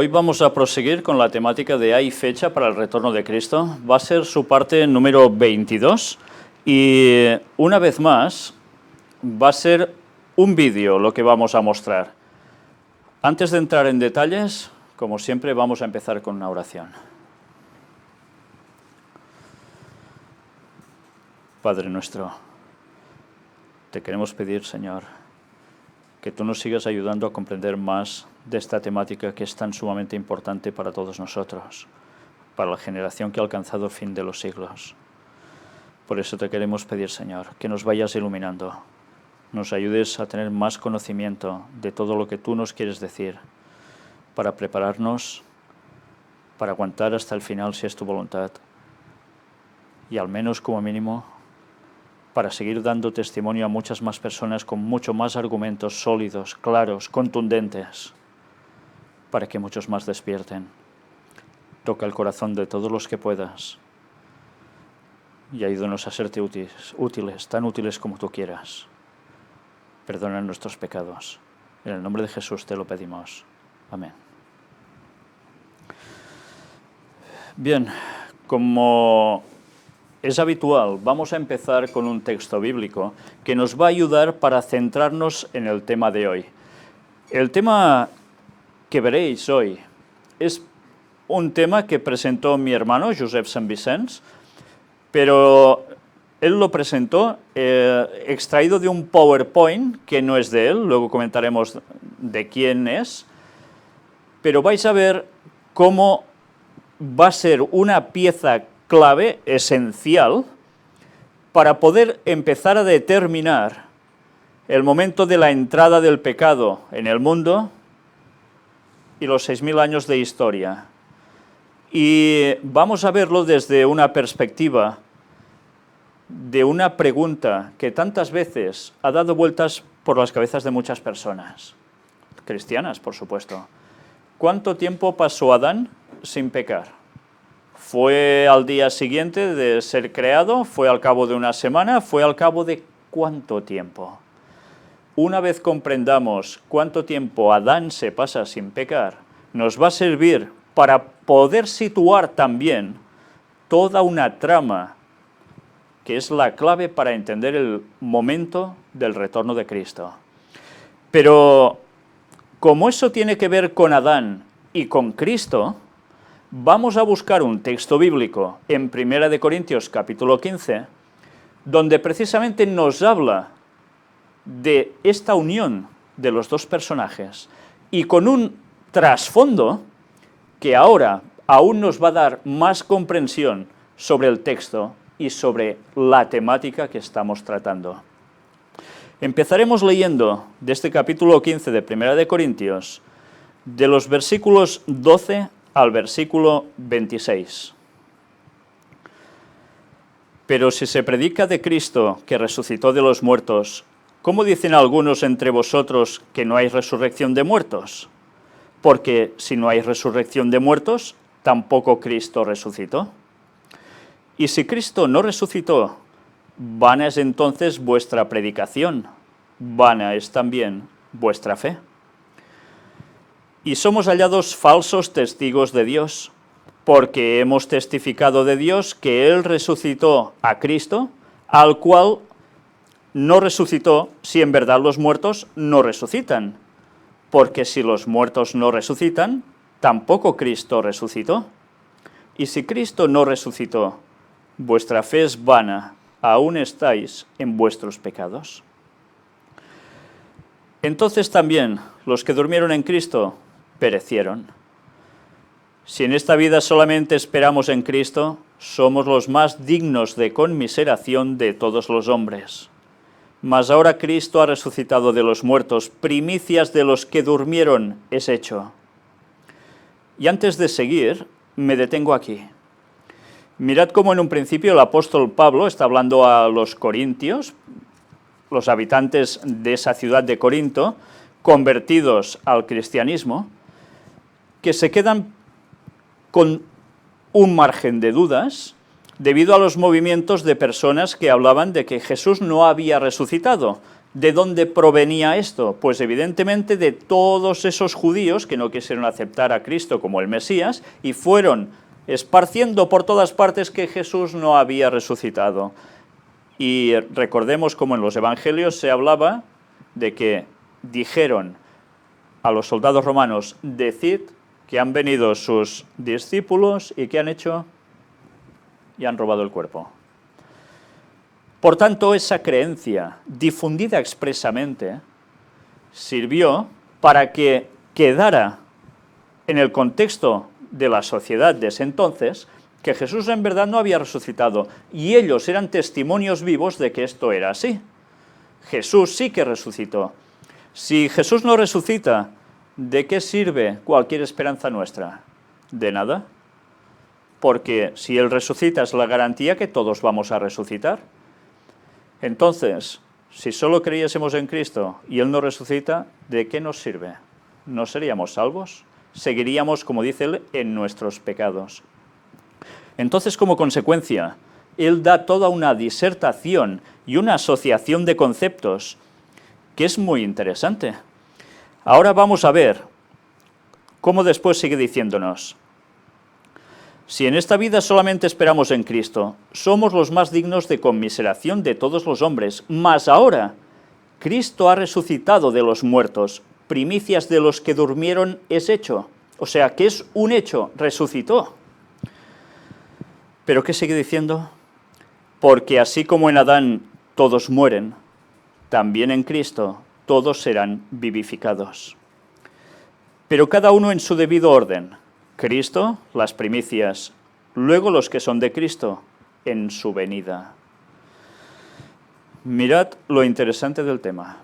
Hoy vamos a proseguir con la temática de Hay fecha para el retorno de Cristo. Va a ser su parte número 22 y una vez más va a ser un vídeo lo que vamos a mostrar. Antes de entrar en detalles, como siempre, vamos a empezar con una oración. Padre nuestro, te queremos pedir, Señor, que tú nos sigas ayudando a comprender más de esta temática que es tan sumamente importante para todos nosotros, para la generación que ha alcanzado el fin de los siglos. Por eso te queremos pedir, Señor, que nos vayas iluminando, nos ayudes a tener más conocimiento de todo lo que tú nos quieres decir, para prepararnos, para aguantar hasta el final si es tu voluntad, y al menos como mínimo, para seguir dando testimonio a muchas más personas con mucho más argumentos sólidos, claros, contundentes, para que muchos más despierten. Toca el corazón de todos los que puedas y ayúdanos a serte útiles, tan útiles como tú quieras. Perdona nuestros pecados. En el nombre de Jesús te lo pedimos. Amén. Bien, como es habitual, vamos a empezar con un texto bíblico que nos va a ayudar para centrarnos en el tema de hoy. El tema que veréis hoy es un tema que presentó mi hermano, Josep Sant Vicenç, pero él lo presentó extraído de un PowerPoint que no es de él, luego comentaremos de quién es, pero vais a ver cómo va a ser una pieza clave, esencial, para poder empezar a determinar el momento de la entrada del pecado en el mundo y los 6.000 años de historia. Y vamos a verlo desde una perspectiva de una pregunta que tantas veces ha dado vueltas por las cabezas de muchas personas, cristianas, por supuesto. ¿Cuánto tiempo pasó Adán sin pecar? ¿Fue al día siguiente de ser creado? ¿Fue al cabo de una semana? ¿Fue al cabo de cuánto tiempo? Una vez comprendamos cuánto tiempo Adán se pasa sin pecar, nos va a servir para poder situar también toda una trama que es la clave para entender el momento del retorno de Cristo. Pero como eso tiene que ver con Adán y con Cristo, vamos a buscar un texto bíblico en 1 Corintios capítulo 15, donde precisamente nos habla de esta unión de los dos personajes y con un trasfondo que ahora aún nos va a dar más comprensión sobre el texto y sobre la temática que estamos tratando. Empezaremos leyendo de este capítulo 15 de 1 Corintios, de los versículos 12 al versículo 26. Pero si se predica de Cristo que resucitó de los muertos, ¿cómo dicen algunos entre vosotros que no hay resurrección de muertos? Porque si no hay resurrección de muertos, tampoco Cristo resucitó. Y si Cristo no resucitó, vana es entonces vuestra predicación, vana es también vuestra fe. Y somos hallados falsos testigos de Dios, porque hemos testificado de Dios que Él resucitó a Cristo, al cual no resucitó si en verdad los muertos no resucitan, porque si los muertos no resucitan, tampoco Cristo resucitó. Y si Cristo no resucitó, vuestra fe es vana, aún estáis en vuestros pecados. Entonces también los que durmieron en Cristo perecieron. Si en esta vida solamente esperamos en Cristo, somos los más dignos de conmiseración de todos los hombres. Mas ahora Cristo ha resucitado de los muertos, primicias de los que durmieron es hecho. Y antes de seguir, me detengo aquí. Mirad cómo en un principio el apóstol Pablo está hablando a los corintios, los habitantes de esa ciudad de Corinto, convertidos al cristianismo, que se quedan con un margen de dudas debido a los movimientos de personas que hablaban de que Jesús no había resucitado, ¿De dónde provenía esto? Pues evidentemente de todos esos judíos que no quisieron aceptar a Cristo como el Mesías y fueron esparciendo por todas partes que Jesús no había resucitado. Y recordemos como en los evangelios se hablaba de que dijeron a los soldados romanos, decid que han venido sus discípulos y ¿qué han hecho? Y han robado el cuerpo. Por tanto, esa creencia, difundida expresamente, sirvió para que quedara en el contexto de la sociedad de ese entonces que Jesús en verdad no había resucitado, y ellos eran testimonios vivos de que esto era así. Jesús sí que resucitó. Si Jesús no resucita, ¿de qué sirve cualquier esperanza nuestra? De nada. Porque si Él resucita es la garantía que todos vamos a resucitar. Entonces, si solo creyésemos en Cristo y Él no resucita, ¿de qué nos sirve? ¿No seríamos salvos? Seguiríamos, como dice Él, en nuestros pecados. Entonces, como consecuencia, Él da toda una disertación y una asociación de conceptos que es muy interesante. Ahora vamos a ver cómo después sigue diciéndonos: si en esta vida solamente esperamos en Cristo, somos los más dignos de conmiseración de todos los hombres, mas ahora Cristo ha resucitado de los muertos, primicias de los que durmieron es hecho. O sea, que es un hecho, resucitó. ¿Pero qué sigue diciendo? Porque así como en Adán todos mueren, también en Cristo todos serán vivificados. Pero cada uno en su debido orden. Cristo, las primicias, luego los que son de Cristo, en su venida. Mirad lo interesante del tema.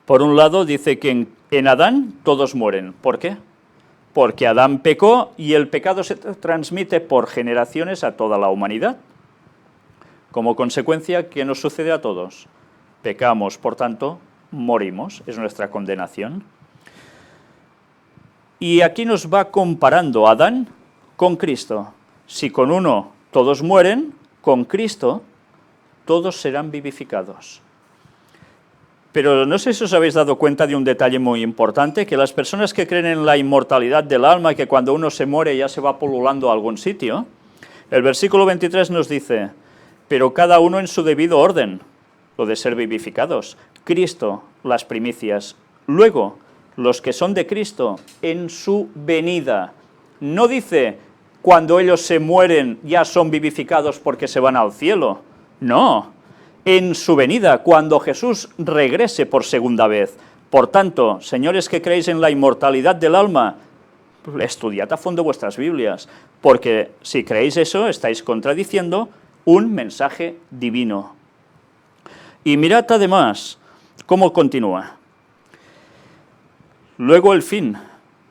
Por un lado dice que en Adán todos mueren. ¿Por qué? Porque Adán pecó y el pecado se transmite por generaciones a toda la humanidad. Como consecuencia, ¿qué nos sucede a todos? Pecamos, por tanto, morimos, es nuestra condenación. Y aquí nos va comparando a Adán con Cristo. Si con uno todos mueren, con Cristo todos serán vivificados. Pero no sé si os habéis dado cuenta de un detalle muy importante, que las personas que creen en la inmortalidad del alma, que cuando uno se muere ya se va pululando a algún sitio, el versículo 23 nos dice, pero cada uno en su debido orden, lo de ser vivificados. Cristo, las primicias. Luego, los que son de Cristo, en su venida. No dice, cuando ellos se mueren ya son vivificados porque se van al cielo. No, en su venida, cuando Jesús regrese por segunda vez. Por tanto, señores que creéis en la inmortalidad del alma, estudiad a fondo vuestras Biblias, porque si creéis eso, estáis contradiciendo un mensaje divino. Y mirad además cómo continúa. Luego el fin,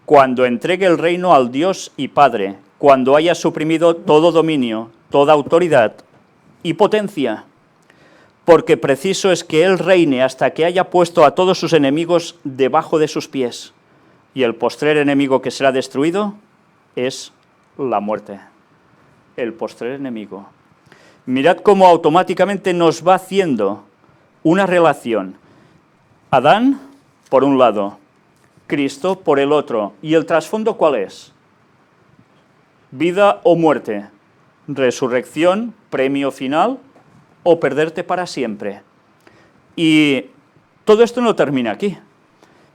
cuando entregue el reino al Dios y Padre, cuando haya suprimido todo dominio, toda autoridad y potencia, porque preciso es que Él reine hasta que haya puesto a todos sus enemigos debajo de sus pies. Y el postrer enemigo que será destruido es la muerte. El postrer enemigo. Mirad cómo automáticamente nos va haciendo una relación. Adán, por un lado, Cristo por el otro. ¿Y el trasfondo cuál es? Vida o muerte. Resurrección, premio final, o perderte para siempre. Y todo esto no termina aquí.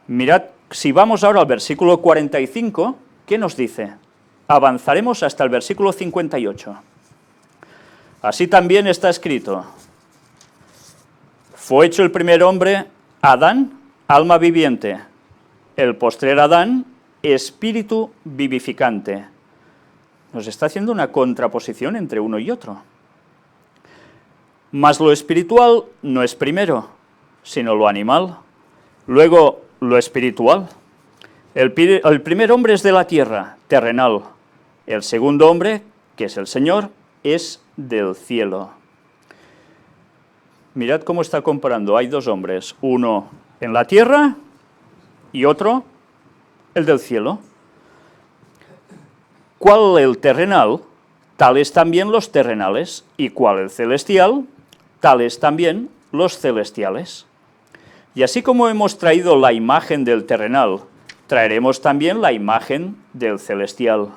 Mirad, si vamos ahora al versículo 45, ¿qué nos dice? Avanzaremos hasta el versículo 58. Así también está escrito. Fue hecho el primer hombre, Adán, alma viviente. El postrer Adán, espíritu vivificante. Nos está haciendo una contraposición entre uno y otro. Mas lo espiritual no es primero, sino lo animal. Luego, lo espiritual. El primer hombre es de la tierra, terrenal. El segundo hombre, que es el Señor, es del cielo. Mirad cómo está comparando. Hay dos hombres, uno en la tierra y otro, el del cielo. ¿Cuál el terrenal? Tales también los terrenales. ¿Y cuál el celestial? Tales también los celestiales. Y así como hemos traído la imagen del terrenal, traeremos también la imagen del celestial.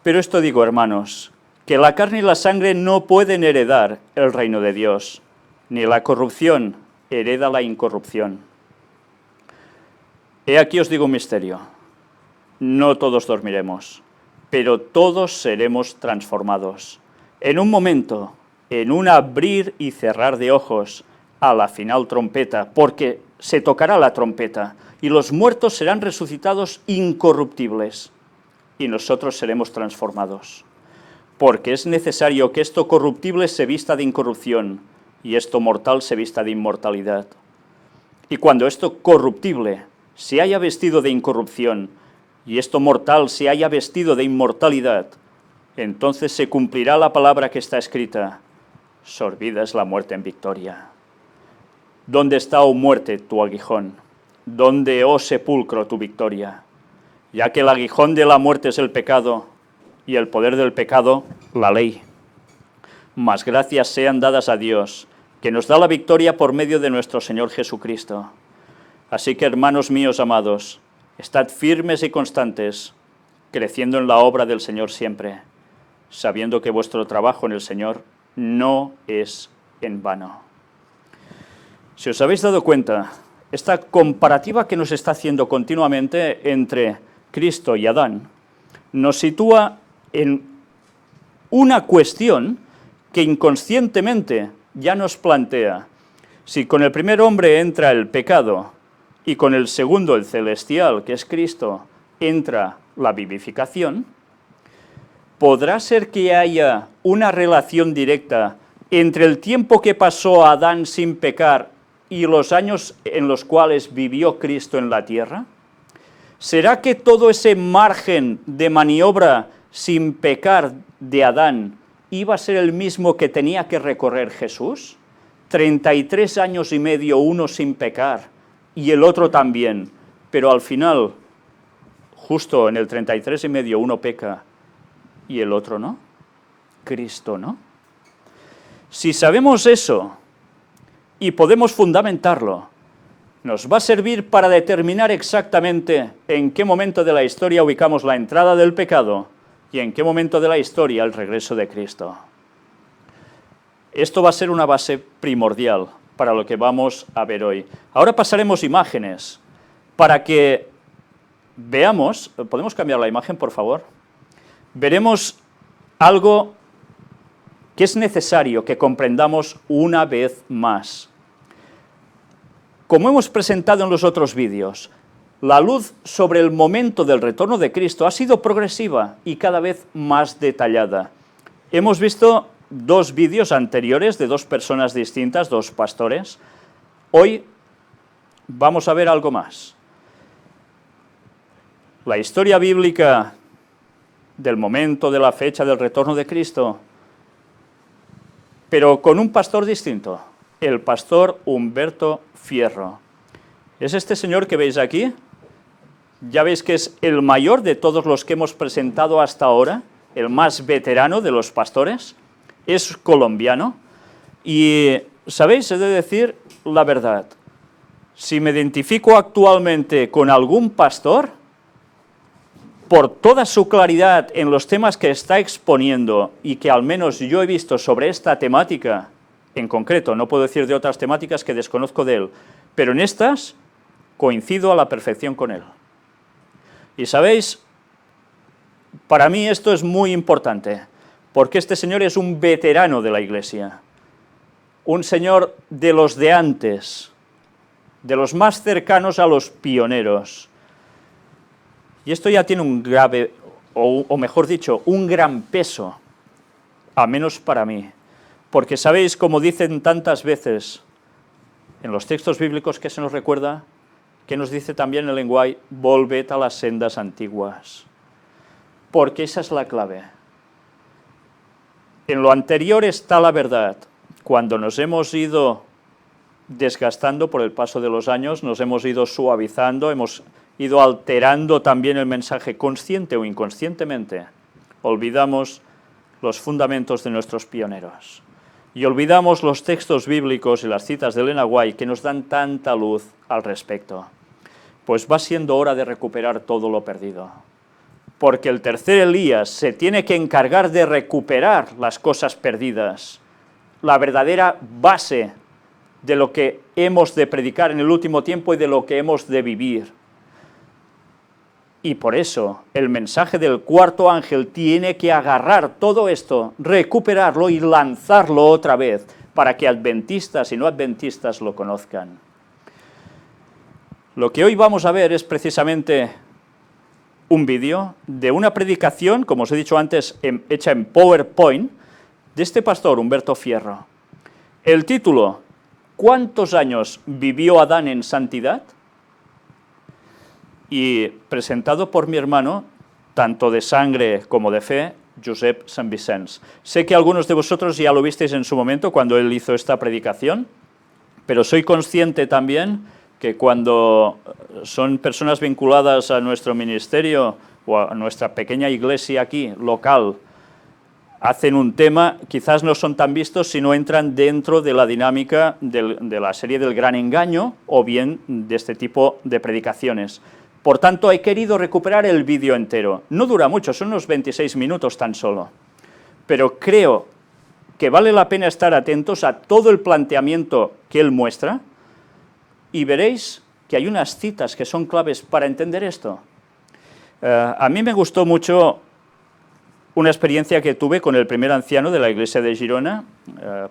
Pero esto digo, hermanos, que la carne y la sangre no pueden heredar el reino de Dios, ni la corrupción hereda la incorrupción. He aquí os digo un misterio. No todos dormiremos, pero todos seremos transformados. En un momento, en un abrir y cerrar de ojos, a la final trompeta, porque se tocará la trompeta, y los muertos serán resucitados incorruptibles, y nosotros seremos transformados. Porque es necesario que esto corruptible se vista de incorrupción, y esto mortal se vista de inmortalidad. Y cuando esto corruptible se haya vestido de incorrupción, y esto mortal se haya vestido de inmortalidad, entonces se cumplirá la palabra que está escrita: sorbida es la muerte en victoria. ¿Dónde está, oh muerte, tu aguijón? ¿Dónde, oh sepulcro, tu victoria? Ya que el aguijón de la muerte es el pecado, y el poder del pecado, la ley. Mas gracias sean dadas a Dios, que nos da la victoria por medio de nuestro Señor Jesucristo. Así que, hermanos míos amados, estad firmes y constantes, creciendo en la obra del Señor siempre, sabiendo que vuestro trabajo en el Señor no es en vano. Si os habéis dado cuenta, esta comparativa que nos está haciendo continuamente entre Cristo y Adán, nos sitúa en una cuestión que inconscientemente ya nos plantea: si con el primer hombre entra el pecado y con el segundo, el celestial, que es Cristo, entra la vivificación, ¿podrá ser que haya una relación directa entre el tiempo que pasó Adán sin pecar y los años en los cuales vivió Cristo en la tierra? ¿Será que todo ese margen de maniobra sin pecar de Adán iba a ser el mismo que tenía que recorrer Jesús? 33 años y medio, uno sin pecar y el otro también, pero al final, justo en el 33 y medio, uno peca y el otro no. Cristo no. Si sabemos eso y podemos fundamentarlo, nos va a servir para determinar exactamente en qué momento de la historia ubicamos la entrada del pecado y en qué momento de la historia el regreso de Cristo. Esto va a ser una base primordial para lo que vamos a ver hoy. Ahora pasaremos imágenes para que veamos. ¿Podemos cambiar la imagen, por favor? Veremos algo que es necesario que comprendamos una vez más. Como hemos presentado en los otros vídeos, la luz sobre el momento del retorno de Cristo ha sido progresiva y cada vez más detallada. Hemos visto dos vídeos anteriores de dos personas distintas, dos pastores. Hoy vamos a ver algo más. La historia bíblica del momento, de la fecha del retorno de Cristo, pero con un pastor distinto, el pastor Humberto Fierro. Es este señor que veis aquí. Ya veis que es el mayor de todos los que hemos presentado hasta ahora, el más veterano de los pastores. Es colombiano y, ¿sabéis? He de decir la verdad. Si me identifico actualmente con algún pastor, por toda su claridad en los temas que está exponiendo y que al menos yo he visto sobre esta temática en concreto, no puedo decir de otras temáticas que desconozco de él, pero en estas coincido a la perfección con él. Y sabéis, para mí esto es muy importante, porque este señor es un veterano de la Iglesia, un señor de los de antes, de los más cercanos a los pioneros. Y esto ya tiene un grave, o mejor dicho, un gran peso, al menos para mí, porque sabéis, como dicen tantas veces en los textos bíblicos que se nos recuerda, que nos dice también el lenguaje: volved a las sendas antiguas, porque esa es la clave. En lo anterior está la verdad. Cuando nos hemos ido desgastando por el paso de los años, nos hemos ido suavizando, hemos ido alterando también el mensaje, consciente o inconscientemente, olvidamos los fundamentos de nuestros pioneros. y olvidamos los textos bíblicos y las citas de Elena White que nos dan tanta luz al respecto. Pues va siendo hora de recuperar todo lo perdido, porque el tercer Elías se tiene que encargar de recuperar las cosas perdidas, la verdadera base de lo que hemos de predicar en el último tiempo y de lo que hemos de vivir. Y por eso el mensaje del cuarto ángel tiene que agarrar todo esto, recuperarlo y lanzarlo otra vez, para que adventistas y no adventistas lo conozcan. Lo que hoy vamos a ver es precisamente un vídeo de una predicación, como os he dicho antes, hecha en PowerPoint, de este pastor, Humberto Fierro. El título: ¿cuántos años vivió Adán en santidad? Y presentado por mi hermano, tanto de sangre como de fe, Josep Sant Vicenç. Sé que algunos de vosotros ya lo visteis en su momento cuando él hizo esta predicación, pero soy consciente también que cuando son personas vinculadas a nuestro ministerio o a nuestra pequeña iglesia aquí, local, hacen un tema, quizás no son tan vistos si no entran dentro de la dinámica de la serie del Gran Engaño o bien de este tipo de predicaciones. Por tanto, he querido recuperar el vídeo entero. No dura mucho, son unos 26 minutos tan solo. Pero creo que vale la pena estar atentos a todo el planteamiento que él muestra y veréis que hay unas citas que son claves para entender esto. A mí me gustó mucho una experiencia que tuve con el primer anciano de la iglesia de Girona.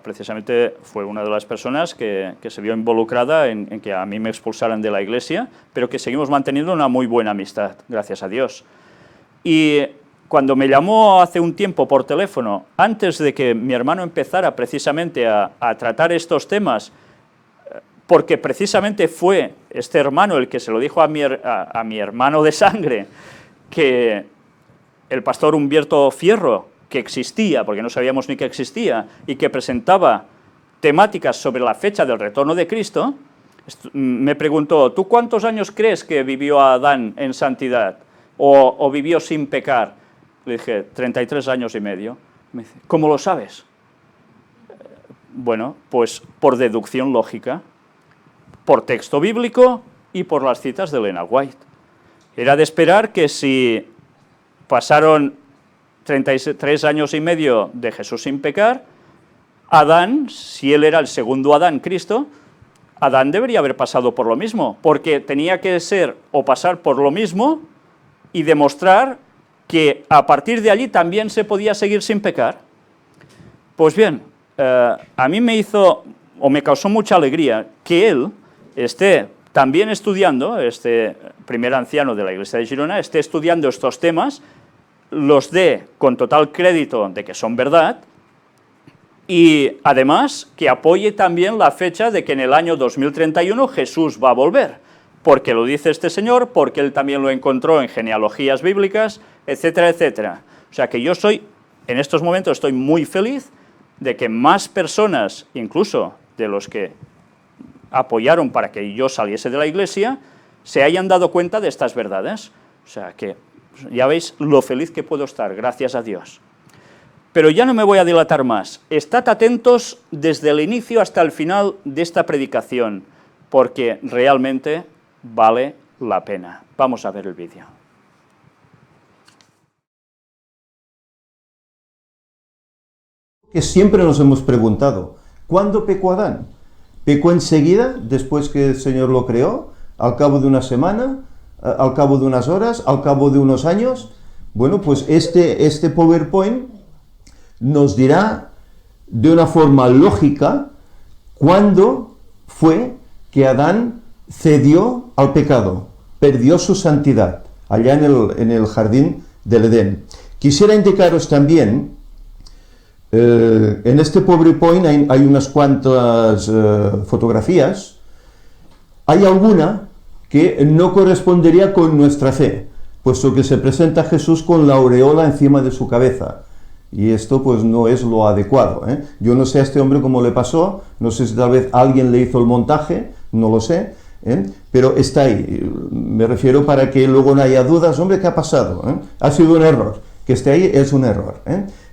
Precisamente fue una de las personas que se vio involucrada en que a mí me expulsaran de la iglesia, pero que seguimos manteniendo una muy buena amistad, gracias a Dios. Y cuando me llamó hace un tiempo por teléfono, antes de que mi hermano empezara precisamente a tratar estos temas, porque precisamente fue este hermano el que se lo dijo a mi hermano de sangre, que el pastor Humberto Fierro, que existía, porque no sabíamos ni que existía, y que presentaba temáticas sobre la fecha del retorno de Cristo, me preguntó: ¿tú cuántos años crees que vivió Adán en santidad? ¿O vivió sin pecar? Le dije: 33 años y medio. Me dice: ¿cómo lo sabes? Bueno, pues por deducción lógica, por texto bíblico y por las citas de Elena White. Era de esperar que si pasaron 33 años y medio de Jesús sin pecar, Adán, si él era el segundo Adán, Cristo, Adán debería haber pasado por lo mismo, porque tenía que ser o pasar por lo mismo y demostrar que a partir de allí también se podía seguir sin pecar. Pues bien, a mí me hizo, o me causó mucha alegría, que él esté también estudiando, este primer anciano de la iglesia de Girona, esté estudiando estos temas, los dé con total crédito de que son verdad, y además que apoye también la fecha de que en el año 2031 Jesús va a volver, porque lo dice este señor, porque él también lo encontró en genealogías bíblicas, etcétera, etcétera. O sea que yo en estos momentos estoy muy feliz de que más personas, incluso de los que apoyaron para que yo saliese de la iglesia, se hayan dado cuenta de estas verdades. O sea que ya veis lo feliz que puedo estar, gracias a Dios. Pero ya no me voy a dilatar más. Estad atentos desde el inicio hasta el final de esta predicación, porque realmente vale la pena. Vamos a ver el vídeo. Que siempre nos hemos preguntado, ¿cuándo pecó Adán? ¿Pecó enseguida, después que el Señor lo creó? ¿Al cabo de una semana? ¿Al cabo de unas horas? ¿Al cabo de unos años? Bueno, pues este PowerPoint nos dirá de una forma lógica cuándo fue que Adán cedió al pecado, perdió su santidad, allá en el jardín del Edén. Quisiera indicaros también, en este PowerPoint hay unas cuantas fotografías, hay alguna que no correspondería con nuestra fe, puesto que se presenta a Jesús con la aureola encima de su cabeza. Y esto pues no es lo adecuado, ¿eh? Yo no sé a este hombre cómo le pasó, no sé si tal vez alguien le hizo el montaje, no lo sé, pero está ahí. Me refiero para que luego no haya dudas, hombre, ¿qué ha pasado? Ha sido un error, que esté ahí es un error.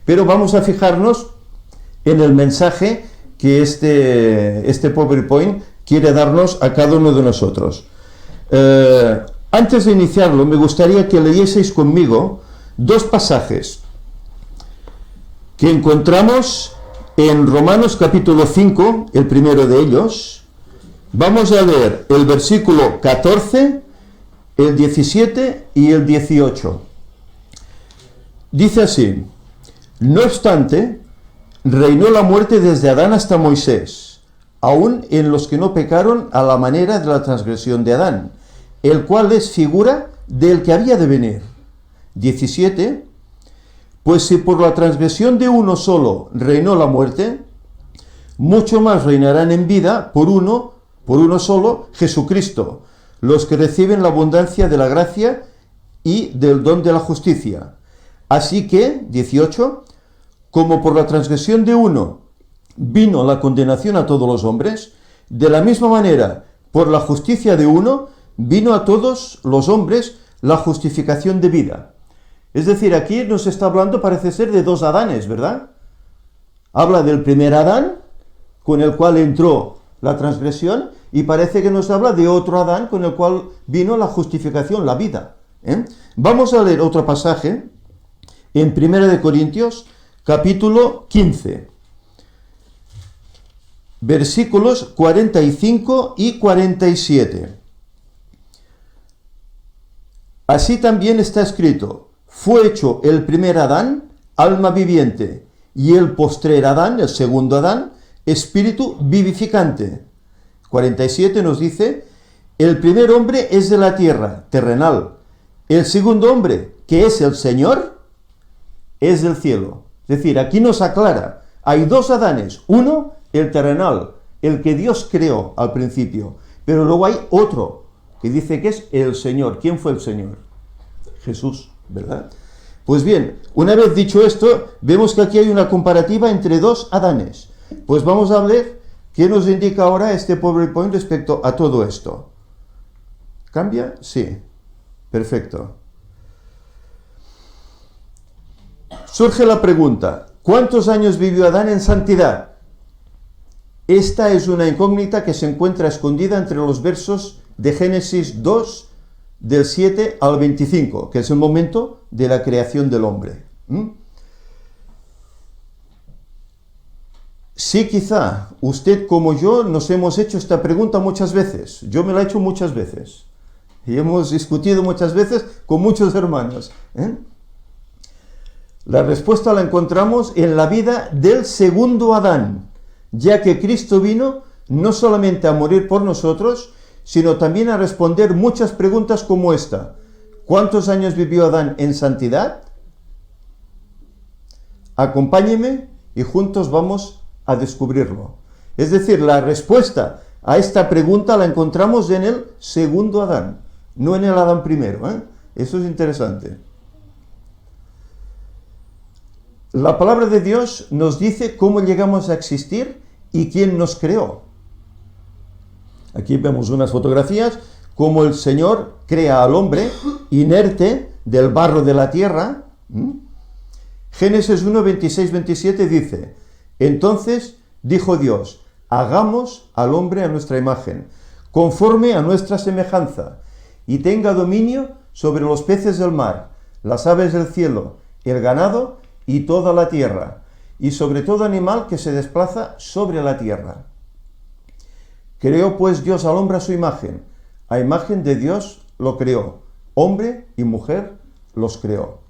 Pero vamos a fijarnos en el mensaje que este PowerPoint quiere darnos a cada uno de nosotros. Antes de iniciarlo, me gustaría que leyeseis conmigo dos pasajes que encontramos en Romanos capítulo 5, el primero de ellos. Vamos a leer el versículo 14, el 17 y el 18. Dice así: no obstante, reinó la muerte desde Adán hasta Moisés, aun en los que no pecaron a la manera de la transgresión de Adán, el cual es figura del que había de venir. 17. Pues si por la transgresión de uno solo reinó la muerte, mucho más reinarán en vida por uno solo, Jesucristo, los que reciben la abundancia de la gracia y del don de la justicia. Así que, 18, como por la transgresión de uno vino la condenación a todos los hombres, de la misma manera, por la justicia de uno, vino a todos los hombres la justificación de vida. Es decir, aquí nos está hablando, parece ser, de dos Adanes, ¿verdad? Habla del primer Adán, con el cual entró la transgresión, y parece que nos habla de otro Adán, con el cual vino la justificación, la vida. Vamos a leer otro pasaje en 1 Corintios, capítulo 15, versículos 45 y 47. Así también está escrito: fue hecho el primer Adán, alma viviente, y el postrer Adán, el segundo Adán, espíritu vivificante. 47 nos dice: el primer hombre es de la tierra, terrenal. El segundo hombre, que es el Señor, es del cielo. Es decir, aquí nos aclara, hay dos Adanes, uno, el terrenal, el que Dios creó al principio, pero luego hay otro, que dice que es el Señor. ¿Quién fue el Señor? Jesús, ¿verdad? Pues bien, una vez dicho esto, vemos que aquí hay una comparativa entre dos Adanes. Pues vamos a ver qué nos indica ahora este PowerPoint respecto a todo esto. ¿Cambia? Sí. Perfecto. Surge la pregunta: ¿cuántos años vivió Adán en santidad? Esta es una incógnita que se encuentra escondida entre los versos de Génesis 2, del 7 al 25, que es el momento de la creación del hombre. Sí, quizá usted como yo nos hemos hecho esta pregunta muchas veces. Yo me la he hecho muchas veces. Y hemos discutido muchas veces con muchos hermanos. La respuesta la encontramos en la vida del segundo Adán, ya que Cristo vino no solamente a morir por nosotros, sino también a responder muchas preguntas como esta: ¿cuántos años vivió Adán en santidad? Acompáñeme y juntos vamos a descubrirlo. Es decir, la respuesta a esta pregunta la encontramos en el segundo Adán, no en el Adán primero. Eso es interesante. La palabra de Dios nos dice cómo llegamos a existir y quién nos creó. Aquí vemos unas fotografías, cómo el Señor crea al hombre inerte del barro de la tierra. Génesis 1, 26, 27 dice: entonces dijo Dios: hagamos al hombre a nuestra imagen, conforme a nuestra semejanza, y tenga dominio sobre los peces del mar, las aves del cielo, el ganado y toda la tierra, y sobre todo animal que se desplaza sobre la tierra. Creó pues Dios al hombre a su imagen, a imagen de Dios lo creó, hombre y mujer los creó.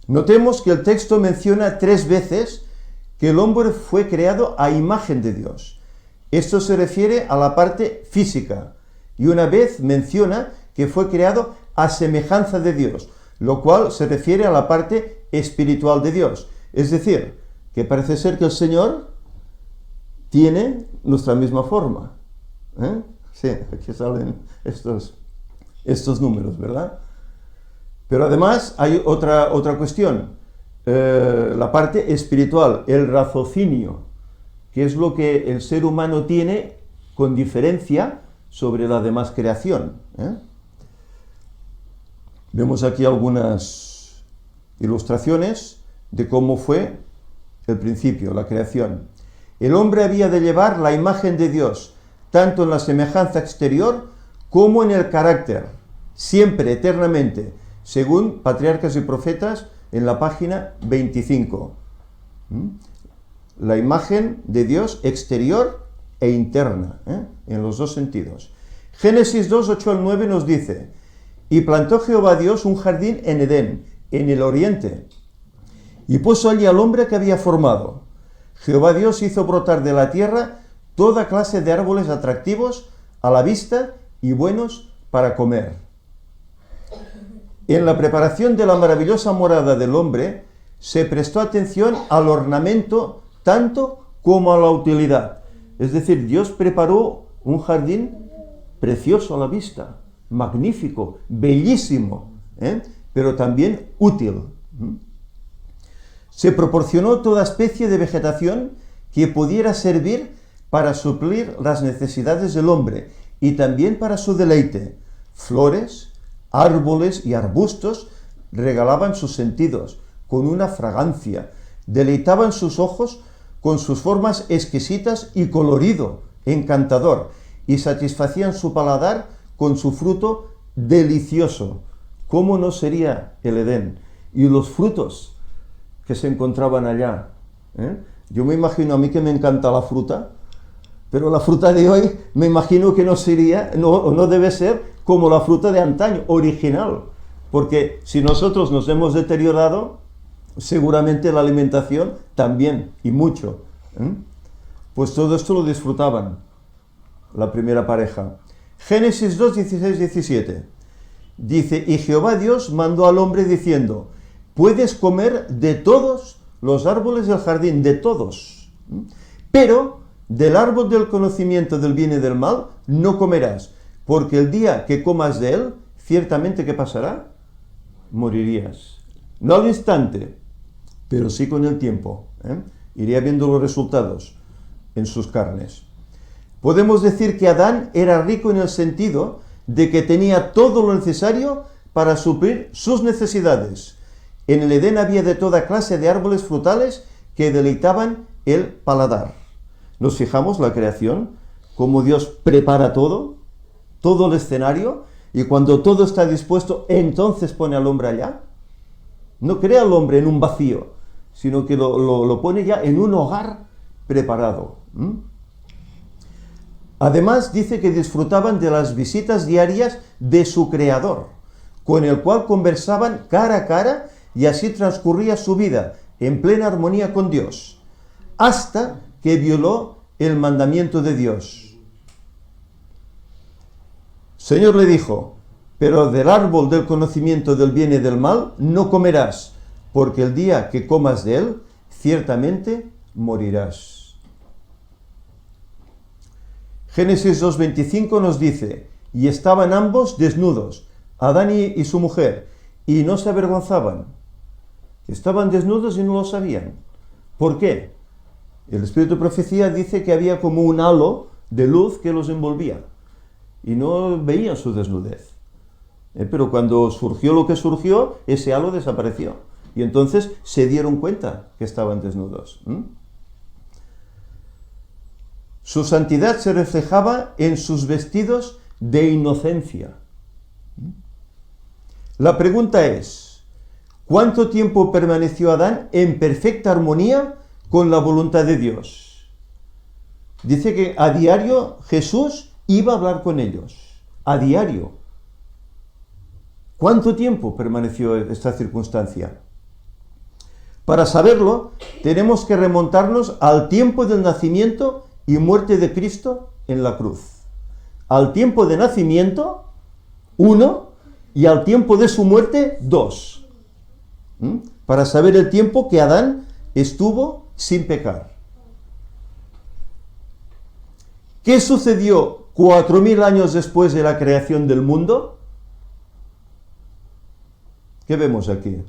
Notemos que el texto menciona 3 veces que el hombre fue creado a imagen de Dios. Esto se refiere a la parte física, y una vez menciona que fue creado a semejanza de Dios, lo cual se refiere a la parte espiritual de Dios. Es decir, que parece ser que el Señor tiene nuestra misma forma. Sí, aquí salen estos números, ¿verdad? Pero además hay otra cuestión, la parte espiritual, el raciocinio, que es lo que el ser humano tiene con diferencia sobre la demás creación. Vemos aquí algunas ilustraciones de cómo fue el principio, la creación. El hombre había de llevar la imagen de Dios, tanto en la semejanza exterior como en el carácter, siempre, eternamente, según Patriarcas y Profetas, en la página 25. La imagen de Dios exterior e interna, en los dos sentidos. Génesis 2, 8 al 9 nos dice: y plantó Jehová Dios un jardín en Edén, en el oriente, y puso allí al hombre que había formado. Jehová Dios hizo brotar de la tierra toda clase de árboles atractivos a la vista y buenos para comer. En la preparación de la maravillosa morada del hombre se prestó atención al ornamento tanto como a la utilidad. Es decir, Dios preparó un jardín precioso a la vista, magnífico, bellísimo, pero también útil. Se proporcionó toda especie de vegetación que pudiera servir para suplir las necesidades del hombre y también para su deleite. Flores, árboles y arbustos regalaban sus sentidos con una fragancia, deleitaban sus ojos con sus formas exquisitas y colorido, encantador, y satisfacían su paladar con su fruto delicioso. ¿Cómo no sería el Edén? Y los frutos que se encontraban allá. Yo me imagino, a mí que me encanta la fruta, pero la fruta de hoy me imagino que no sería, no debe ser como la fruta de antaño, original, porque si nosotros nos hemos deteriorado, seguramente la alimentación también, y mucho. Pues todo esto lo disfrutaban la primera pareja. Génesis 2, 16, 17. Dice: y Jehová Dios mandó al hombre diciendo: puedes comer de todos los árboles del jardín, de todos, pero del árbol del conocimiento del bien y del mal no comerás, porque el día que comas de él, ciertamente, ¿qué pasará? Morirías. No al instante, pero sí con el tiempo. Iría viendo los resultados en sus carnes. Podemos decir que Adán era rico en el sentido de que tenía todo lo necesario para suplir sus necesidades. En el Edén había de toda clase de árboles frutales que deleitaban el paladar. Nos fijamos la creación, cómo Dios prepara todo el escenario, y cuando todo está dispuesto, entonces pone al hombre allá. No crea al hombre en un vacío, sino que lo pone ya en un hogar preparado. Además, dice que disfrutaban de las visitas diarias de su Creador, con el cual conversaban cara a cara, y así transcurría su vida en plena armonía con Dios, hasta que violó el mandamiento de Dios. Señor le dijo: pero del árbol del conocimiento del bien y del mal no comerás, porque el día que comas de él, ciertamente morirás. Génesis 2:25 nos dice: y estaban ambos desnudos, Adán y su mujer, y no se avergonzaban. Estaban desnudos y no lo sabían. ¿Por qué? El Espíritu de Profecía dice que había como un halo de luz que los envolvía y no veían su desnudez. Pero cuando surgió lo que surgió, ese halo desapareció y entonces se dieron cuenta que estaban desnudos. Su santidad se reflejaba en sus vestidos de inocencia. La pregunta es: ¿cuánto tiempo permaneció Adán en perfecta armonía con la voluntad de Dios? Dice que a diario Jesús iba a hablar con ellos. A diario. ¿Cuánto tiempo permaneció esta circunstancia? Para saberlo, tenemos que remontarnos al tiempo del nacimiento y muerte de Cristo en la cruz. Al tiempo de nacimiento, 1, y al tiempo de su muerte, 2. Para saber el tiempo que Adán estuvo sin pecar. ¿Qué sucedió 4000 años después de la creación del mundo? ¿Qué vemos aquí?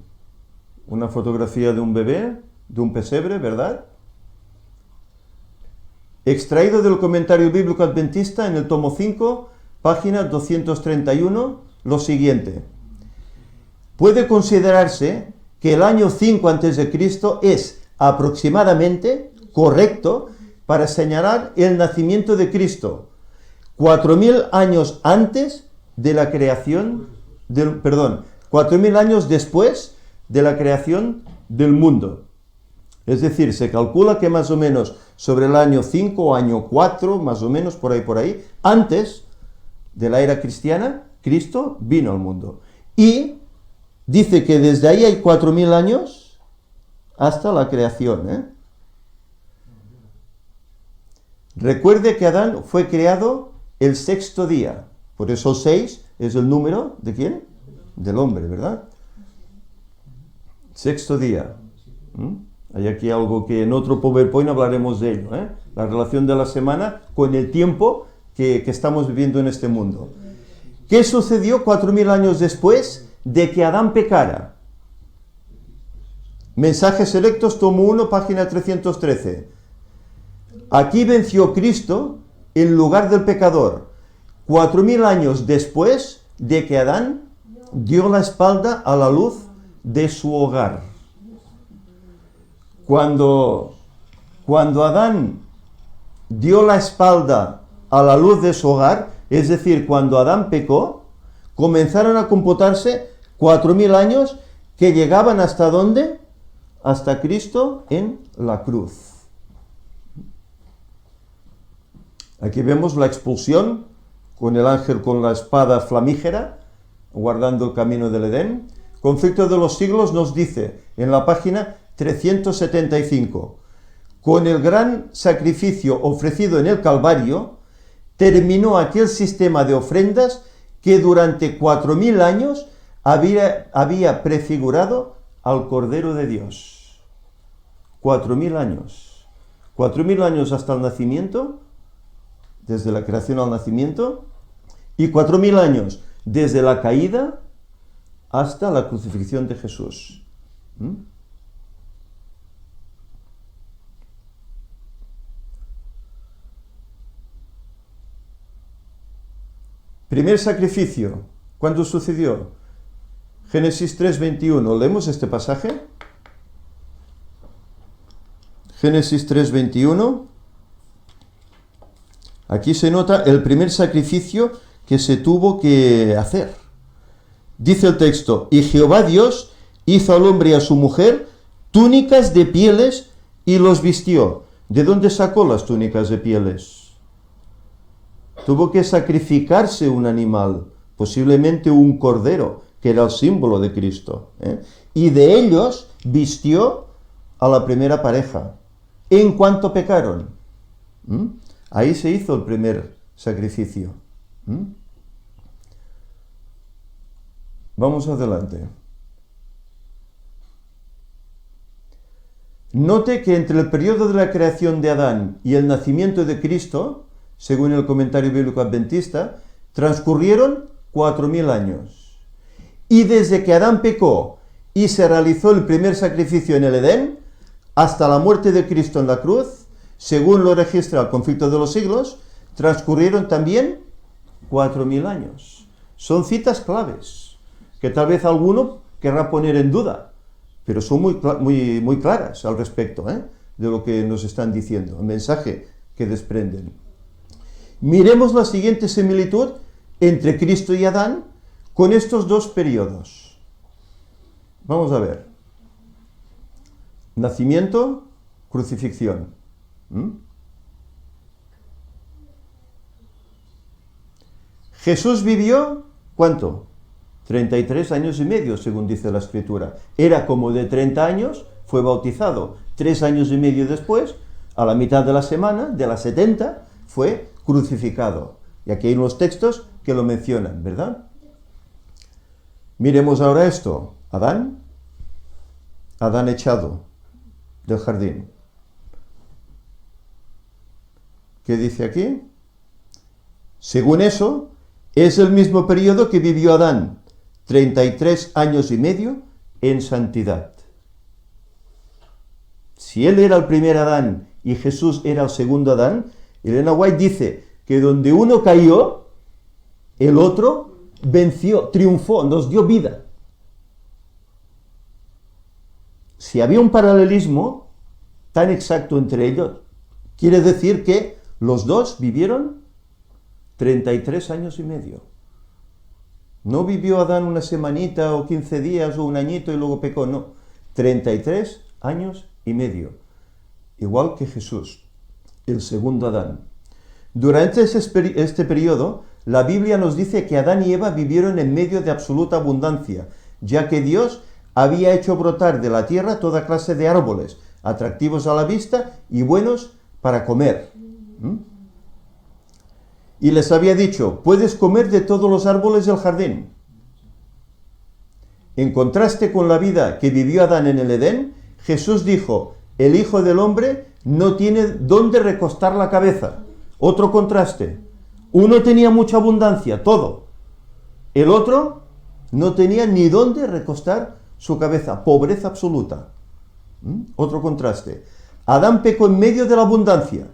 Una fotografía de un bebé, de un pesebre, ¿verdad? Extraído del Comentario Bíblico Adventista en el tomo 5, página 231, lo siguiente: puede considerarse que el año 5 a.C. es aproximadamente correcto para señalar el nacimiento de Cristo, 4000 años antes de la creación, 4000 años después de la creación del mundo. Es decir, se calcula que más o menos sobre el año 5 o año 4, más o menos por ahí, antes de la era cristiana, Cristo vino al mundo. Y dice que desde ahí hay 4000 años hasta la creación. Recuerde que Adán fue creado el sexto día. Por eso 6 es el número ¿de quién? Del hombre, ¿verdad? Sexto día. Hay aquí algo que en otro PowerPoint hablaremos de ello, la relación de la semana con el tiempo que estamos viviendo en este mundo. ¿Qué sucedió 4000 años después de que Adán pecara? Mensajes Selectos, tomo 1, página 313. Aquí venció Cristo en lugar del pecador, 4000 años después de que Adán dio la espalda a la luz de su hogar. Cuando Adán dio la espalda a la luz de su hogar, es decir, cuando Adán pecó, comenzaron a computarse 4000 años que llegaban ¿hasta dónde? Hasta Cristo en la cruz. Aquí vemos la expulsión con el ángel con la espada flamígera, guardando el camino del Edén. Conflicto de los siglos nos dice en la página 375, con el gran sacrificio ofrecido en el Calvario, terminó aquel sistema de ofrendas que durante 4000 años había prefigurado al Cordero de Dios. 4000 años. 4000 años hasta el nacimiento, desde la creación al nacimiento, y 4000 años desde la caída hasta la crucifixión de Jesús. Primer sacrificio, ¿cuándo sucedió? Génesis 3:21, ¿leemos este pasaje? Génesis 3:21. Aquí se nota el primer sacrificio que se tuvo que hacer. Dice el texto, y Jehová Dios hizo al hombre y a su mujer túnicas de pieles y los vistió. ¿De dónde sacó las túnicas de pieles? Tuvo que sacrificarse un animal, posiblemente un cordero, que era el símbolo de Cristo. Y de ellos vistió a la primera pareja. En cuanto pecaron. Ahí se hizo el primer sacrificio. Vamos adelante. Note que entre el periodo de la creación de Adán y el nacimiento de Cristo, según el comentario bíblico adventista, transcurrieron 4000 años. Y desde que Adán pecó y se realizó el primer sacrificio en el Edén, hasta la muerte de Cristo en la cruz, según lo registra el Conflicto de los Siglos, transcurrieron también 4000 años. Son citas claves, que tal vez alguno querrá poner en duda, pero son muy claras al respecto de lo que nos están diciendo, el mensaje que desprenden. Miremos la siguiente similitud entre Cristo y Adán con estos dos periodos. Vamos a ver. Nacimiento, crucifixión. Jesús vivió, ¿cuánto? 33 años y medio, según dice la Escritura. Era como de 30 años, fue bautizado. 3 años y medio después, a la mitad de la semana, de las 70, fue crucificado. Y aquí hay unos textos que lo mencionan, ¿verdad? Miremos ahora esto. Adán echado del jardín. ¿Qué dice aquí? Según eso, es el mismo periodo que vivió Adán, 33 años y medio en santidad. Si él era el primer Adán y Jesús era el segundo Adán, Elena White dice que donde uno cayó, el otro venció, triunfó, nos dio vida. Si había un paralelismo tan exacto entre ellos, Quiere decir que los dos vivieron 33 años y medio. No vivió Adán una semanita o 15 días o un añito y luego pecó, no. 33 años y medio. Igual que Jesús, el segundo Adán. Durante este periodo, la Biblia nos dice que Adán y Eva vivieron en medio de absoluta abundancia, ya que Dios había hecho brotar de la tierra toda clase de árboles, atractivos a la vista y buenos para comer. Y les había dicho, puedes comer de todos los árboles del jardín. En contraste con la vida que vivió Adán en el Edén, Jesús dijo, el Hijo del Hombre no tiene dónde recostar la cabeza. Otro contraste. Uno tenía mucha abundancia, todo. El otro no tenía ni dónde recostar su cabeza, pobreza absoluta. Otro contraste. Adán pecó en medio de la abundancia,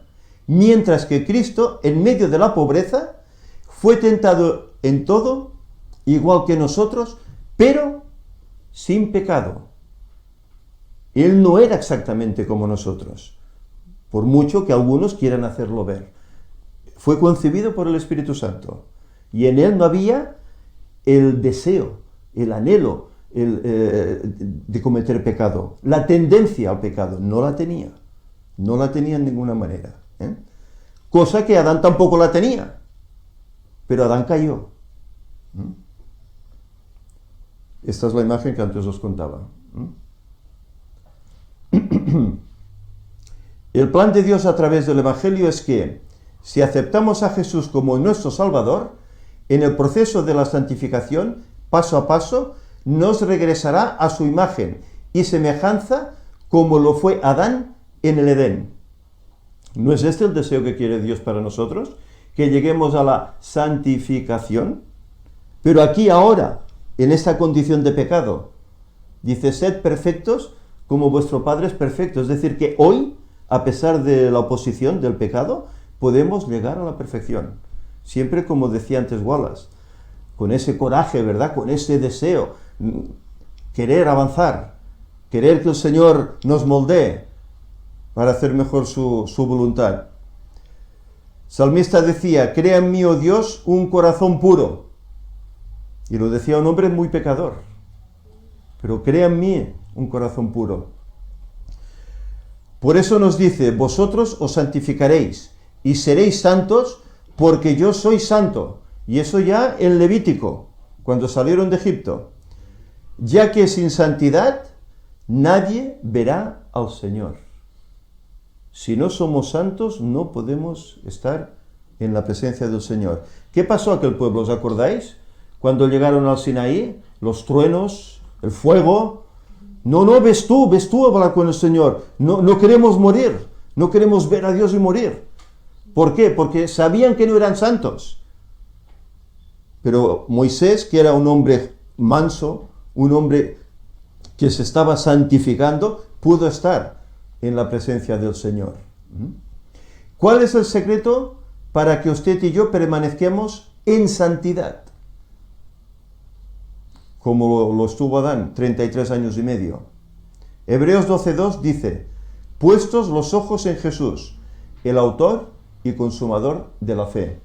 mientras que Cristo, en medio de la pobreza, fue tentado en todo, igual que nosotros, pero sin pecado. Él no era exactamente como nosotros, por mucho que algunos quieran hacerlo ver. Fue concebido por el Espíritu Santo, y en él no había el deseo, el anhelo de cometer pecado. La tendencia al pecado no la tenía en ninguna manera. Cosa que Adán tampoco la tenía, pero Adán cayó. Esta es la imagen que antes os contaba. El plan de Dios a través del Evangelio es que, si aceptamos a Jesús como nuestro Salvador, en el proceso de la santificación, paso a paso, nos regresará a su imagen y semejanza como lo fue Adán en el Edén. ¿No es este el deseo que quiere Dios para nosotros? Que lleguemos a la santificación. Pero aquí ahora, en esta condición de pecado, dice, sed perfectos como vuestro Padre es perfecto. Es decir, que hoy, a pesar de la oposición del pecado, podemos llegar a la perfección. Siempre, como decía antes Wallace, con ese coraje, ¿verdad? Con ese deseo, querer avanzar, querer que el Señor nos moldee para hacer mejor su voluntad. Salmista decía, crea en mí, oh Dios, un corazón puro. Y lo decía un hombre muy pecador. Pero crea en mí un corazón puro. Por eso nos dice, vosotros os santificaréis y seréis santos porque yo soy santo. Y eso ya en Levítico, cuando salieron de Egipto. Ya que sin santidad nadie verá al Señor. Si no somos santos, no podemos estar en la presencia del Señor. ¿Qué pasó a aquel pueblo? ¿Os acordáis? Cuando llegaron al Sinaí, los truenos, el fuego. No, ves tú a hablar con el Señor. No queremos morir, no queremos ver a Dios y morir. ¿Por qué? Porque sabían que no eran santos. Pero Moisés, que era un hombre manso, un hombre que se estaba santificando, pudo estar en la presencia del Señor. ¿Cuál es el secreto para que usted y yo permanezcamos en santidad? Como lo estuvo Adán, 33 años y medio. Hebreos 12:2 dice, puestos los ojos en Jesús, el autor y consumador de la fe.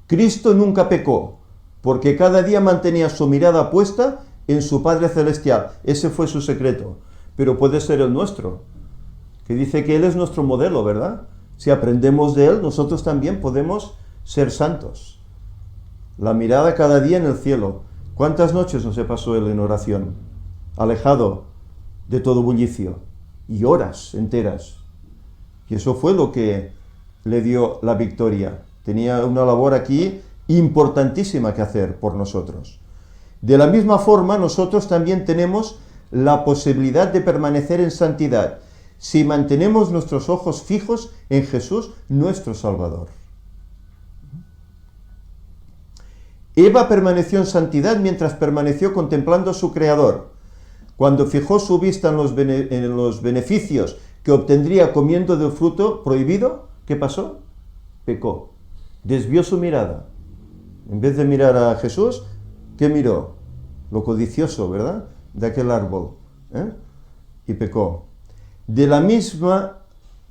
Cristo nunca pecó, porque cada día mantenía su mirada puesta en su Padre Celestial. Ese fue su secreto, pero puede ser el nuestro, que dice que Él es nuestro modelo, ¿verdad? Si aprendemos de Él, nosotros también podemos ser santos. La mirada cada día en el cielo. ¿Cuántas noches no se pasó Él en oración? Alejado de todo bullicio, y horas enteras. Y eso fue lo que le dio la victoria. Tenía una labor aquí importantísima que hacer por nosotros. De la misma forma, nosotros también tenemos la posibilidad de permanecer en santidad si mantenemos nuestros ojos fijos en Jesús, nuestro Salvador. Eva permaneció en santidad mientras permaneció contemplando a su Creador. Cuando fijó su vista en los beneficios que obtendría comiendo del fruto prohibido, ¿qué pasó? Pecó. Desvió su mirada. En vez de mirar a Jesús, ¿qué miró? Lo codicioso, ¿verdad? De aquel árbol. Y pecó. De la misma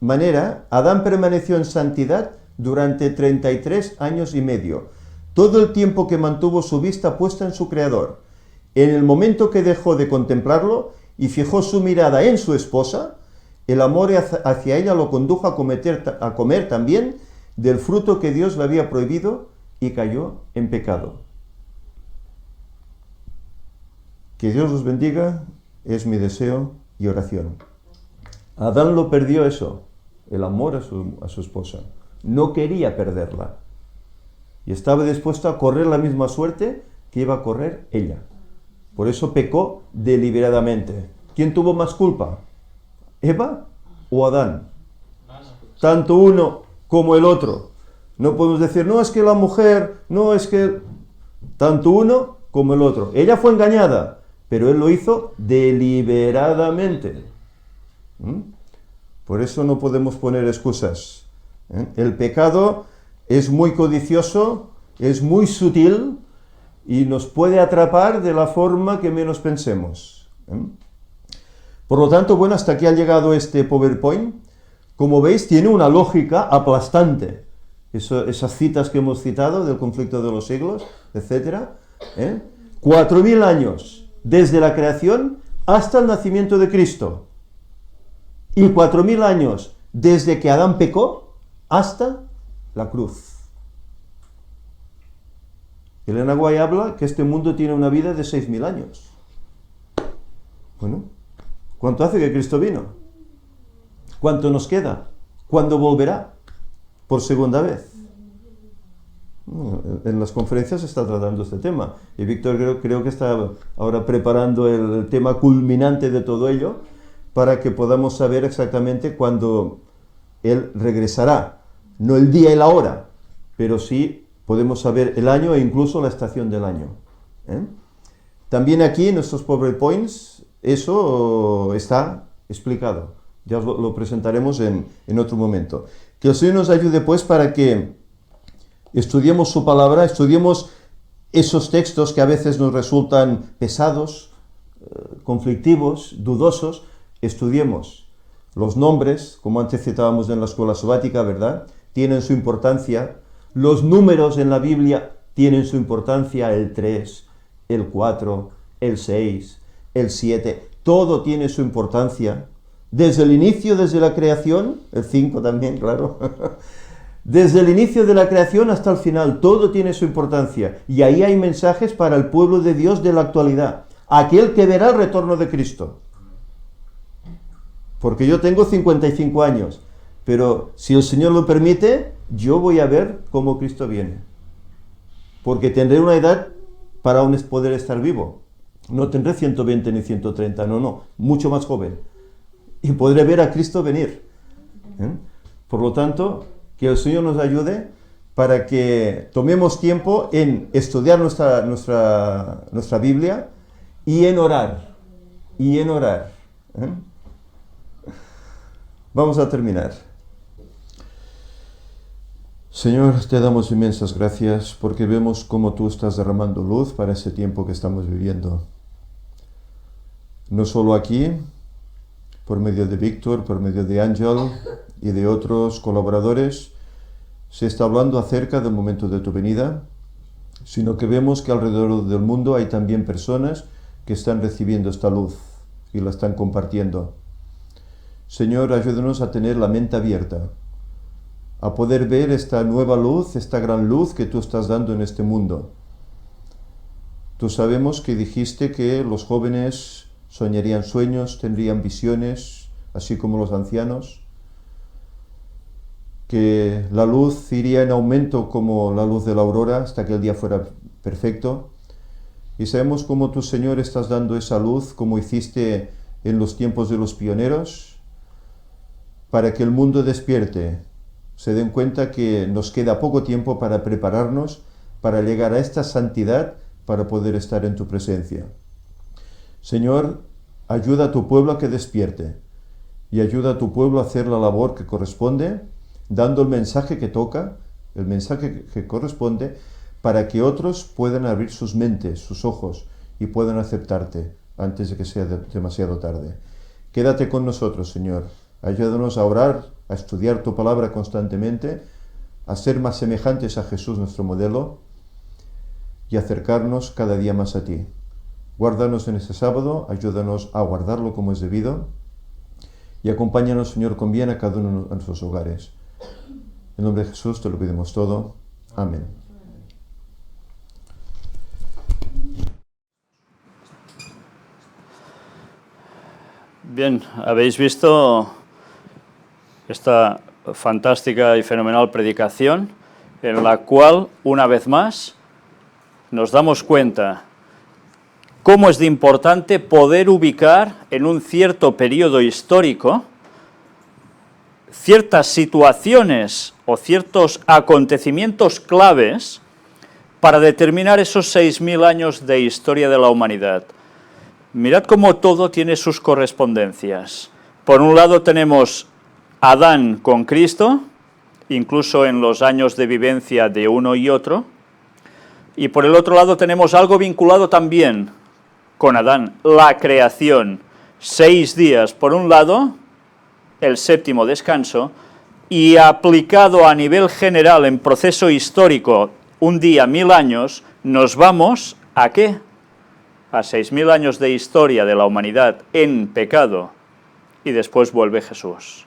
manera, Adán permaneció en santidad durante 33 años y medio, todo el tiempo que mantuvo su vista puesta en su Creador. En el momento que dejó de contemplarlo y fijó su mirada en su esposa, el amor hacia ella lo condujo a comer también del fruto que Dios le había prohibido y cayó en pecado. Que Dios los bendiga, es mi deseo y oración. Adán lo perdió eso, el amor a su esposa. No quería perderla. Y estaba dispuesto a correr la misma suerte que iba a correr ella. Por eso pecó deliberadamente. ¿Quién tuvo más culpa? ¿Eva o Adán? Tanto uno como el otro. No podemos decir, no es que la mujer, no es que... Tanto uno como el otro. Ella fue engañada, pero él lo hizo deliberadamente. Por eso no podemos poner excusas. El pecado es muy codicioso, es muy sutil y nos puede atrapar de la forma que menos pensemos. Por lo tanto, bueno, hasta aquí ha llegado este PowerPoint. Como veis, tiene una lógica aplastante. Esas citas que hemos citado del conflicto de los siglos, etc. 4.000 años desde la creación hasta el nacimiento de Cristo. Y 4.000 años desde que Adán pecó hasta la cruz. Elena White habla que este mundo tiene una vida de 6.000 años. Bueno, ¿cuánto hace que Cristo vino? ¿Cuánto nos queda? ¿Cuándo volverá? Por segunda vez. En las conferencias se está tratando este tema. Y Víctor creo que está ahora preparando el tema culminante de todo ello para que podamos saber exactamente cuándo Él regresará. No el día y la hora, pero sí podemos saber el año e incluso la estación del año. También aquí en estos PowerPoints eso está explicado. Ya os lo presentaremos en otro momento. Que el Señor nos ayude pues para que estudiemos su palabra, estudiemos esos textos que a veces nos resultan pesados, conflictivos, dudosos. Estudiemos los nombres, como antes citábamos en la escuela sabática, ¿verdad? Tienen su importancia. Los números en la Biblia tienen su importancia, el 3, el 4, el 6, el 7, todo tiene su importancia. Desde el inicio, desde la creación, el 5 también, claro, desde el inicio de la creación hasta el final, todo tiene su importancia. Y ahí hay mensajes para el pueblo de Dios de la actualidad, aquel que verá el retorno de Cristo. Porque yo tengo 55 años, pero si el Señor lo permite, yo voy a ver cómo Cristo viene. Porque tendré una edad para aún poder estar vivo. No tendré 120 ni 130, no, mucho más joven. Y podré ver a Cristo venir. Por lo tanto, que el Señor nos ayude para que tomemos tiempo en estudiar nuestra Biblia y en orar. Vamos a terminar. Señor, te damos inmensas gracias porque vemos cómo tú estás derramando luz para ese tiempo que estamos viviendo. No solo aquí, por medio de Víctor, por medio de Ángel y de otros colaboradores, se está hablando acerca del momento de tu venida, sino que vemos que alrededor del mundo hay también personas que están recibiendo esta luz y la están compartiendo. Señor, ayúdanos a tener la mente abierta, a poder ver esta nueva luz, esta gran luz que tú estás dando en este mundo. Tú sabemos que dijiste que los jóvenes soñarían sueños, tendrían visiones, así como los ancianos, que la luz iría en aumento como la luz de la aurora hasta que el día fuera perfecto. Y sabemos cómo tú, Señor, estás dando esa luz, como hiciste en los tiempos de los pioneros, para que el mundo despierte, se den cuenta que nos queda poco tiempo para prepararnos, para llegar a esta santidad, para poder estar en tu presencia. Señor, ayuda a tu pueblo a que despierte y ayuda a tu pueblo a hacer la labor que corresponde, dando el mensaje que toca, el mensaje que corresponde, para que otros puedan abrir sus mentes, sus ojos y puedan aceptarte antes de que sea demasiado tarde. Quédate con nosotros, Señor. Ayúdanos a orar, a estudiar tu palabra constantemente, a ser más semejantes a Jesús, nuestro modelo, y acercarnos cada día más a ti. Guárdanos en este sábado, ayúdanos a guardarlo como es debido, y acompáñanos, Señor, con bien a cada uno de nuestros hogares. En nombre de Jesús te lo pedimos todo. Amén. Bien, habéis visto esta fantástica y fenomenal predicación en la cual, una vez más, nos damos cuenta cómo es de importante poder ubicar en un cierto periodo histórico ciertas situaciones o ciertos acontecimientos claves para determinar esos 6.000 años de historia de la humanidad. Mirad cómo todo tiene sus correspondencias. Por un lado tenemos Adán con Cristo, incluso en los años de vivencia de uno y otro, y por el otro lado tenemos algo vinculado también con Adán, la creación, 6 días por un lado, el séptimo descanso, y aplicado a nivel general en proceso histórico, un día, 1000 años, nos vamos ¿a qué? A 6.000 años de historia de la humanidad en pecado, y después vuelve Jesús.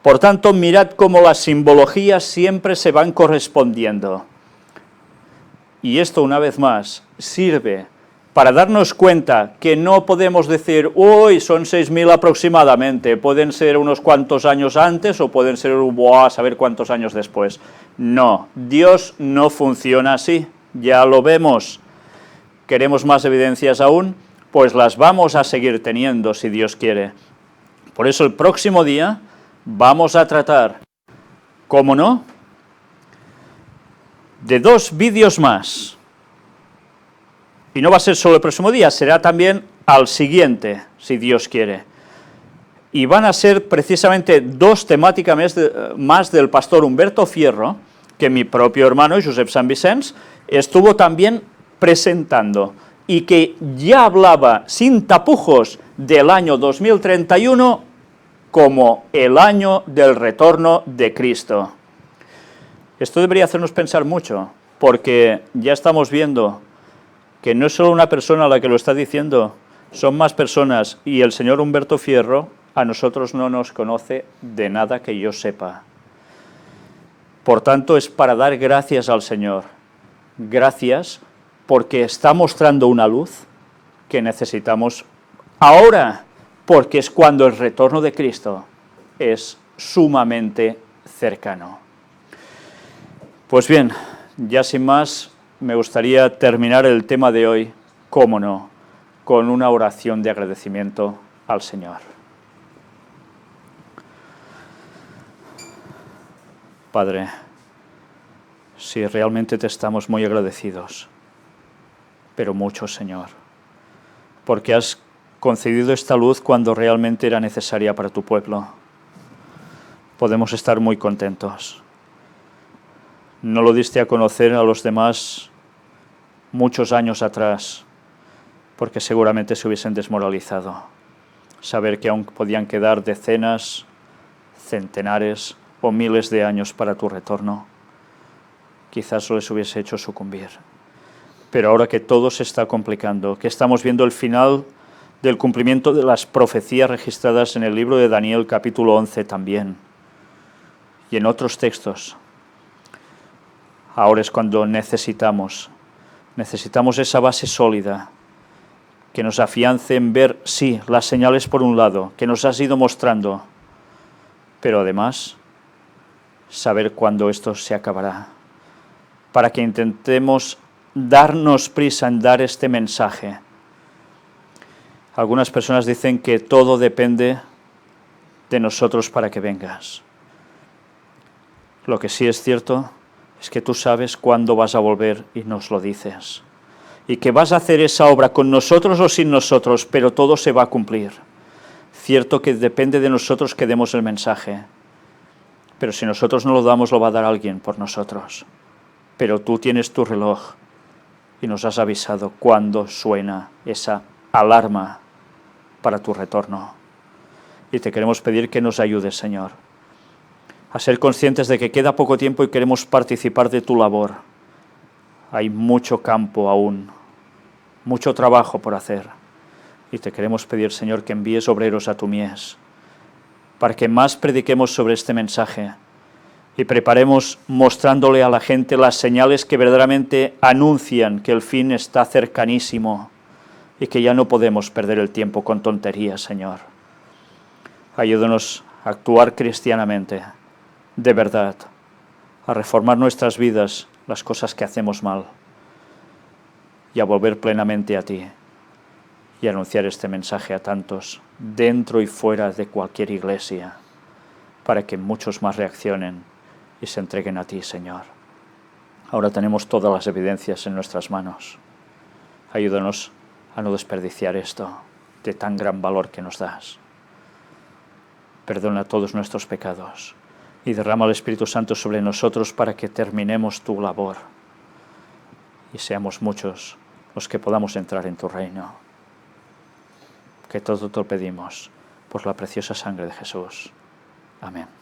Por tanto, mirad cómo las simbologías siempre se van correspondiendo. Y esto, una vez más, sirve para darnos cuenta que no podemos decir, uy, son 6.000 aproximadamente, pueden ser unos cuantos años antes o pueden ser, a saber cuántos años después. No, Dios no funciona así, ya lo vemos. ¿Queremos más evidencias aún? Pues las vamos a seguir teniendo, si Dios quiere. Por eso el próximo día vamos a tratar, ¿cómo no?, de 2 vídeos más. Y no va a ser solo el próximo día, será también al siguiente, si Dios quiere. Y van a ser precisamente 2 temáticas más del pastor Humberto Fierro, que mi propio hermano, Josep Sant Vicenç, estuvo también presentando, y que ya hablaba sin tapujos del año 2031 como el año del retorno de Cristo. Esto debería hacernos pensar mucho, porque ya estamos viendo que no es solo una persona la que lo está diciendo, son más personas, y el señor Humberto Fierro a nosotros no nos conoce de nada que yo sepa. Por tanto, es para dar gracias al Señor. Gracias porque está mostrando una luz que necesitamos ahora, porque es cuando el retorno de Cristo es sumamente cercano. Pues bien, ya sin más, me gustaría terminar el tema de hoy, cómo no, con una oración de agradecimiento al Señor. Padre, si realmente te estamos muy agradecidos, pero mucho, Señor, porque has concedido esta luz cuando realmente era necesaria para tu pueblo. Podemos estar muy contentos. No lo diste a conocer a los demás muchos años atrás, porque seguramente se hubiesen desmoralizado. Saber que aún podían quedar decenas, centenares o miles de años para tu retorno, quizás les hubiese hecho sucumbir. Pero ahora que todo se está complicando, que estamos viendo el final del cumplimiento de las profecías registradas en el libro de Daniel, capítulo 11 también, y en otros textos, ahora es cuando necesitamos esa base sólida que nos afiance en ver, sí, las señales por un lado, que nos has ido mostrando, pero además saber cuándo esto se acabará, para que intentemos darnos prisa en dar este mensaje. Algunas personas dicen que todo depende de nosotros para que vengas. Lo que sí es cierto es que tú sabes cuándo vas a volver y nos lo dices. Y que vas a hacer esa obra con nosotros o sin nosotros, pero todo se va a cumplir. Cierto que depende de nosotros que demos el mensaje, pero si nosotros no lo damos, lo va a dar alguien por nosotros. Pero tú tienes tu reloj y nos has avisado cuándo suena esa alarma para tu retorno. y te queremos pedir que nos ayudes, Señor, a ser conscientes de que queda poco tiempo y queremos participar de tu labor. Hay mucho campo aún, mucho trabajo por hacer, y te queremos pedir, Señor, que envíes obreros a tu mies, para que más prediquemos sobre este mensaje y preparemos mostrándole a la gente las señales que verdaderamente anuncian que el fin está cercanísimo y que ya no podemos perder el tiempo con tonterías, Señor. Ayúdanos a actuar cristianamente, de verdad, a reformar nuestras vidas, las cosas que hacemos mal, y a volver plenamente a ti y anunciar este mensaje a tantos, dentro y fuera de cualquier iglesia, para que muchos más reaccionen y se entreguen a ti, Señor. Ahora tenemos todas las evidencias en nuestras manos. Ayúdanos a no desperdiciar esto de tan gran valor que nos das. Perdona todos nuestros pecados y derrama el Espíritu Santo sobre nosotros para que terminemos tu labor y seamos muchos los que podamos entrar en tu reino. Que todo te lo pedimos por la preciosa sangre de Jesús. Amén.